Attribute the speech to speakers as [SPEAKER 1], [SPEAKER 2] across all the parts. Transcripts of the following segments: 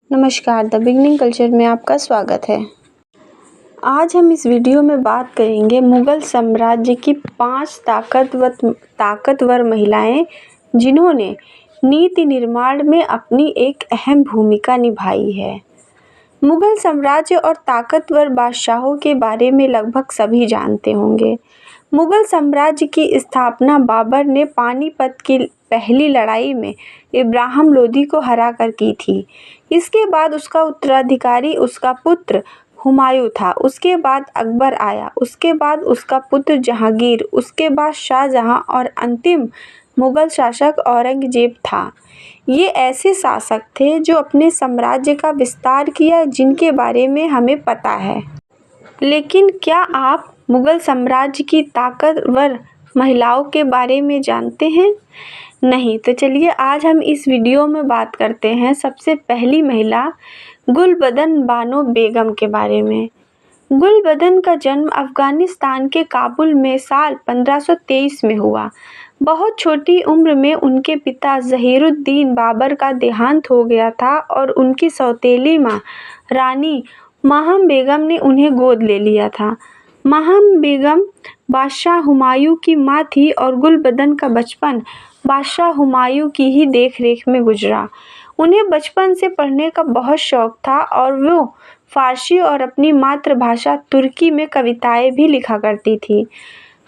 [SPEAKER 1] नमस्कार, the beginning culture में आपका स्वागत है। आज हम इस वीडियो में बात करेंगे मुगल साम्राज्य की 5 ताकतवर महिलाएं जिन्होंने नीति निर्माण में अपनी एक अहम भूमिका निभाई है। मुगल साम्राज्य और ताकतवर बादशाहों के बारे में लगभग सभी जानते होंगे। मुगल साम्राज्य की स्थापना बाबर ने पानीपत की पहली लड़ाई में इब्राहिम लोदी को हराकर की थी। इसके बाद उसका उत्तराधिकारी उसका पुत्र हुमायूं था। उसके बाद अकबर आया, उसके बाद उसका पुत्र जहांगीर, उसके बाद शाहजहां और अंतिम मुगल शासक औरंगजेब था। ये ऐसे शासक थे जो अपने साम्राज्य का विस्तार किया, जिनके बारे में हमें पता है। लेकिन क्या आप मुगल साम्राज्य की ताकतवर महिलाओं के बारे में जानते हैं? नहीं, तो चलिए आज हम इस वीडियो में बात करते हैं सबसे पहली महिला गुलबदन बानो बेगम के बारे में। गुलबदन का जन्म अफगानिस्तान के काबुल में साल 1523 में हुआ। बहुत छोटी उम्र में उनके पिता ज़हीरुद्दीन बाबर का देहांत हो गया था और उनकी सौतेली माँ रानी माहम बेगम ने उन्हें गोद ले लिया था। माहम बेगम बादशाह हुमायूं की मां थी और गुलबदन का बचपन बादशाह हुमायूं की ही देखरेख में गुजरा। उन्हें बचपन से पढ़ने का बहुत शौक था और वो फारसी और अपनी मातृभाषा तुर्की में कविताएं भी लिखा करती थी।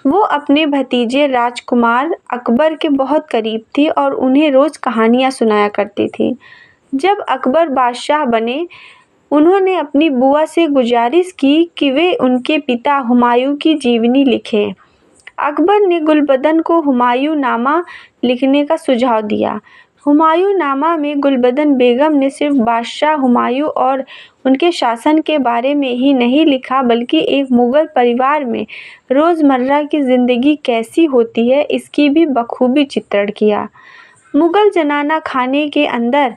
[SPEAKER 1] वो अपने भतीजे राजकुमार अकबर के बहुत करीब थी और उन्हें रोज़ कहानियाँ सुनाया करती थी। जब अकबर बादशाह बने, उन्होंने अपनी बुआ से गुजारिश की कि वे उनके पिता हुमायूं की जीवनी लिखें। अकबर ने गुलबदन को हुमायूं नामा लिखने का सुझाव दिया। हुमायूं नामा में गुलबदन बेगम ने सिर्फ बादशाह हुमायूं और उनके शासन के बारे में ही नहीं लिखा, बल्कि एक मुगल परिवार में रोज़मर्रा की ज़िंदगी कैसी होती है इसकी भी बखूबी चित्रण किया। मुगल जनाना खाने के अंदर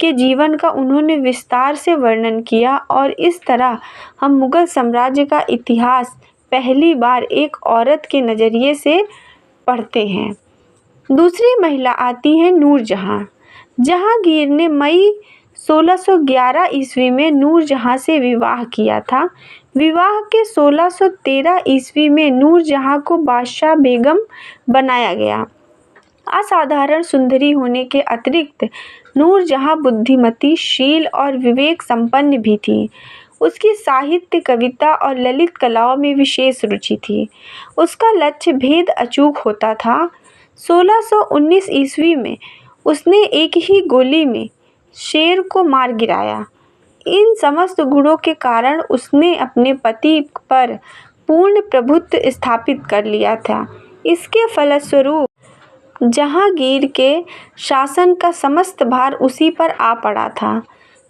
[SPEAKER 1] के जीवन का उन्होंने विस्तार से वर्णन किया और इस तरह हम मुगल साम्राज्य का इतिहास पहली बार एक औरत के नज़रिए से पढ़ते हैं। दूसरी महिला आती हैं नूरजहां। जहांगीर ने मई 1611 ईस्वी में नूरजहां से विवाह किया था। विवाह के 1613 ईस्वी में नूरजहां को बादशाह बेगम बनाया गया। असाधारण सुंदरी होने के अतिरिक्त नूरजहां बुद्धिमती, शील और विवेक संपन्न भी थी। उसकी साहित्य, कविता और ललित कलाओं में विशेष रुचि थी। उसका लक्ष्य भेद अचूक होता था। 1619 ईस्वी में उसने एक ही गोली में शेर को मार गिराया। इन समस्त गुणों के कारण उसने अपने पति पर पूर्ण प्रभुत्व स्थापित कर लिया था। इसके फलस्वरूप जहांगीर के शासन का समस्त भार उसी पर आ पड़ा था।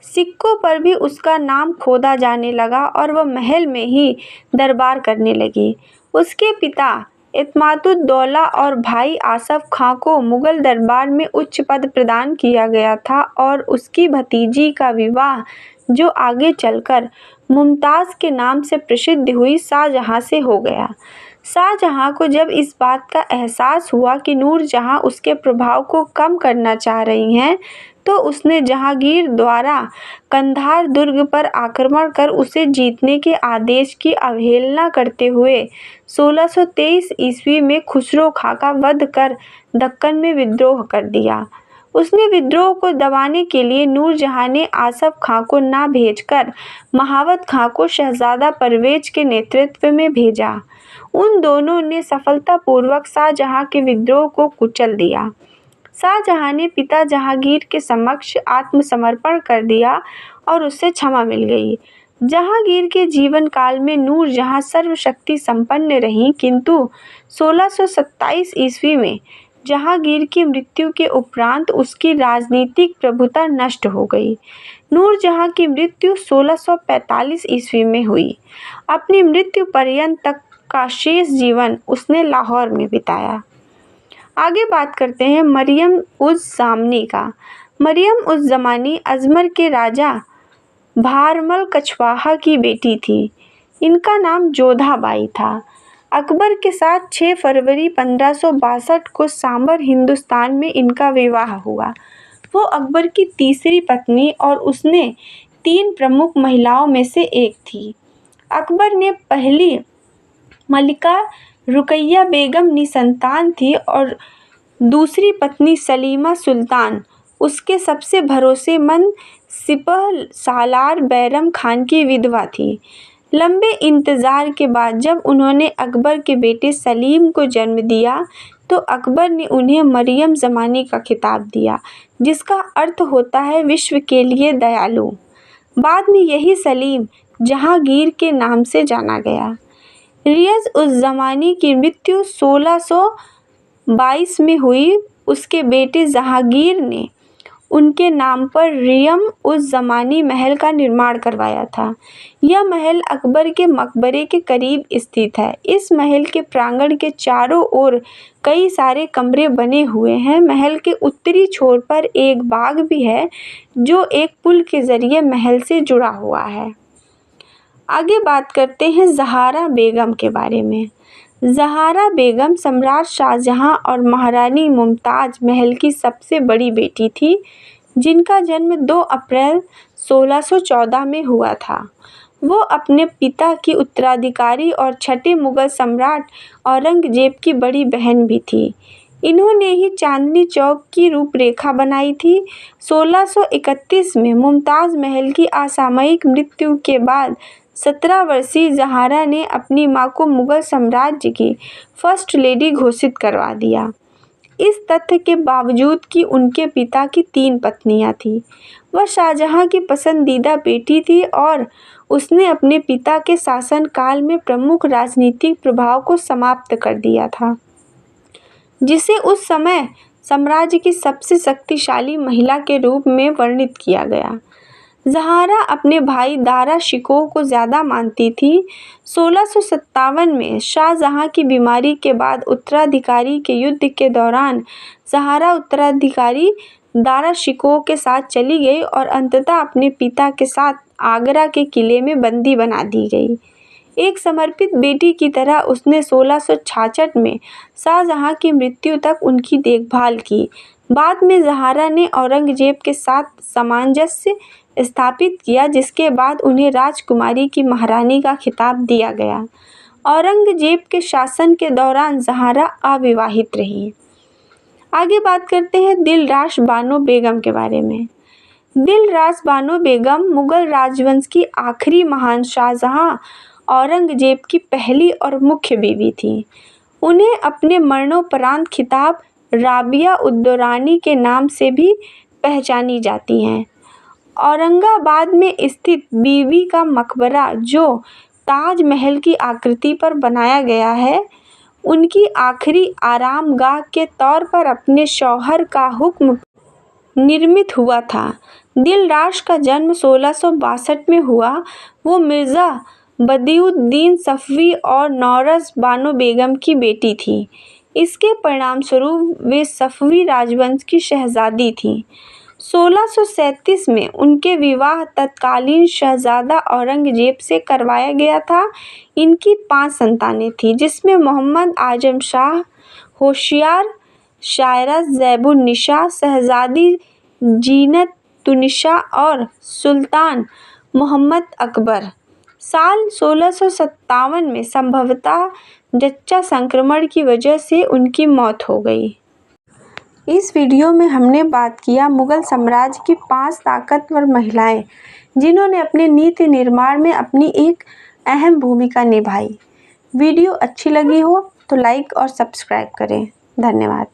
[SPEAKER 1] सिक्कों पर भी उसका नाम खोदा जाने लगा और वह महल में ही दरबार करने लगी। उसके पिता इत्मादुद्दौला और भाई आसफ खां को मुगल दरबार में उच्च पद प्रदान किया गया था और उसकी भतीजी का विवाह, जो आगे चलकर मुमताज़ के नाम से प्रसिद्ध हुई, शाहजहां से हो गया। शाहजहां को जब इस बात का एहसास हुआ कि नूरजहां उसके प्रभाव को कम करना चाह रही हैं, तो उसने जहांगीर द्वारा कंधार दुर्ग पर आक्रमण कर उसे जीतने के आदेश की अवहेलना करते हुए 1623 ईस्वी में खुसरो खां का वध कर दक्कन में विद्रोह कर दिया। उसने विद्रोह को दबाने के लिए नूरजहां ने आसफ खां को ना भेजकर महावत खां को शहजादा परवेज के नेतृत्व में भेजा। उन दोनों ने सफलतापूर्वक शाहजहां के विद्रोह को कुचल दिया। शाहजहां ने पिता जहांगीर के समक्ष आत्मसमर्पण कर दिया और उससे क्षमा मिल गई। जहांगीर के जीवन काल में नूरजहां सर्वशक्ति संपन्न रहीं, किंतु 1627 ईस्वी में जहांगीर की मृत्यु के उपरांत उसकी राजनीतिक प्रभुता नष्ट हो गई। नूरजहां की मृत्यु 1645 ईस्वी में हुई। अपनी मृत्यु पर्यंत तक का शेष जीवन उसने लाहौर में बिताया। आगे बात करते हैं मरियम उज़ ज़मानी का। मरियम उज़ ज़मानी अजमर के राजा भारमल कछवाहा की बेटी थी। इनका नाम जोधा बाई था। अकबर के साथ 6 फरवरी 1562 को सांबर हिंदुस्तान में इनका विवाह हुआ। वो अकबर की तीसरी पत्नी और उसने 3 प्रमुख महिलाओं में से एक थी। अकबर ने पहली मलिका रुकैया बेगम निसंतान थी और दूसरी पत्नी सलीमा सुल्तान उसके सबसे भरोसेमंद सिपह सालार बैरम खान की विधवा थी। लंबे इंतजार के बाद जब उन्होंने अकबर के बेटे सलीम को जन्म दिया तो अकबर ने उन्हें मरियम ज़मानी का खिताब दिया, जिसका अर्थ होता है विश्व के लिए दयालु। बाद में यही सलीम जहांगीर के नाम से जाना गया। रियाज उस ज़मानी की मृत्यु 1622 में हुई। उसके बेटे जहांगीर ने उनके नाम पर रियम उस ज़मानी महल का निर्माण करवाया था। यह महल अकबर के मकबरे के करीब स्थित है। इस महल के प्रांगण के चारों ओर कई सारे कमरे बने हुए हैं। महल के उत्तरी छोर पर एक बाग भी है जो एक पुल के जरिए महल से जुड़ा हुआ है। आगे बात करते हैं ज़हरा बेगम के बारे में। ज़हरा बेगम सम्राट शाहजहां और महारानी मुमताज़ महल की सबसे बड़ी बेटी थी, जिनका जन्म 2 अप्रैल 1614 में हुआ था। वो अपने पिता की उत्तराधिकारी और छठे मुगल सम्राट औरंगजेब की बड़ी बहन भी थी। इन्होंने ही चांदनी चौक की रूपरेखा बनाई थी। 1631 में मुमताज़ महल की असामयिक मृत्यु के बाद 17 वर्षीय ज़हरा ने अपनी मां को मुगल साम्राज्य की फर्स्ट लेडी घोषित करवा दिया। इस तथ्य के बावजूद कि उनके पिता की 3 पत्नियां थीं, वह शाहजहां की पसंदीदा बेटी थी और उसने अपने पिता के शासनकाल में प्रमुख राजनीतिक प्रभाव को समाप्त कर दिया था, जिसे उस समय साम्राज्य की सबसे शक्तिशाली महिला के रूप में वर्णित किया गया। ज़हरा अपने भाई दारा शिकोह को ज़्यादा मानती थी। 1657 में शाहजहां की बीमारी के बाद उत्तराधिकारी के युद्ध के दौरान ज़हरा उत्तराधिकारी दारा शिकोह के साथ चली गई और अंततः अपने पिता के साथ आगरा के किले में बंदी बना दी गई। एक समर्पित बेटी की तरह उसने 1666 में शाहजहां की मृत्यु तक उनकी देखभाल की। बाद में ज़हरा ने औरंगजेब के साथ सामंजस्य स्थापित किया, जिसके बाद उन्हें राजकुमारी की महारानी का खिताब दिया गया। औरंगजेब के शासन के दौरान ज़हरा अविवाहित रही। आगे बात करते हैं दिलराश बानो बेगम के बारे में। दिलराश बानो बेगम मुगल राजवंश की आखिरी महान शाहजहां औरंगजेब की पहली और मुख्य बीवी थी। उन्हें अपने मरणोपरांत खिताब राबिया उद्दौरानी के नाम से भी पहचानी जाती हैं। औरंगाबाद में स्थित बीवी का मकबरा, जो ताजमहल की आकृति पर बनाया गया है, उनकी आखिरी आरामगाह के तौर पर अपने शौहर का हुक्म निर्मित हुआ था। दिलराश का जन्म 1662 में हुआ। वो मिर्ज़ा बदियुद्दीन सफ़वी और नौरस बानो बेगम की बेटी थी। इसके परिणामस्वरूप वे सफ़वी राजवंश की शहज़ादी थीं। 1637 में उनके विवाह तत्कालीन शहजादा औरंगजेब से करवाया गया था। इनकी 5 संतानें थीं, जिसमें मोहम्मद आजम शाह, होशियार शायरा ज़ैबुन्निसा, शहजादी जीनत तुनिसा और सुल्तान मोहम्मद अकबर। साल 1657 में संभवतः जच्चा संक्रमण की वजह से उनकी मौत हो गई। इस वीडियो में हमने बात किया मुगल साम्राज्य की 5 ताकतवर महिलाएं, जिन्होंने अपने नीति निर्माण में अपनी एक अहम भूमिका निभाई। वीडियो अच्छी लगी हो तो लाइक और सब्सक्राइब करें। धन्यवाद।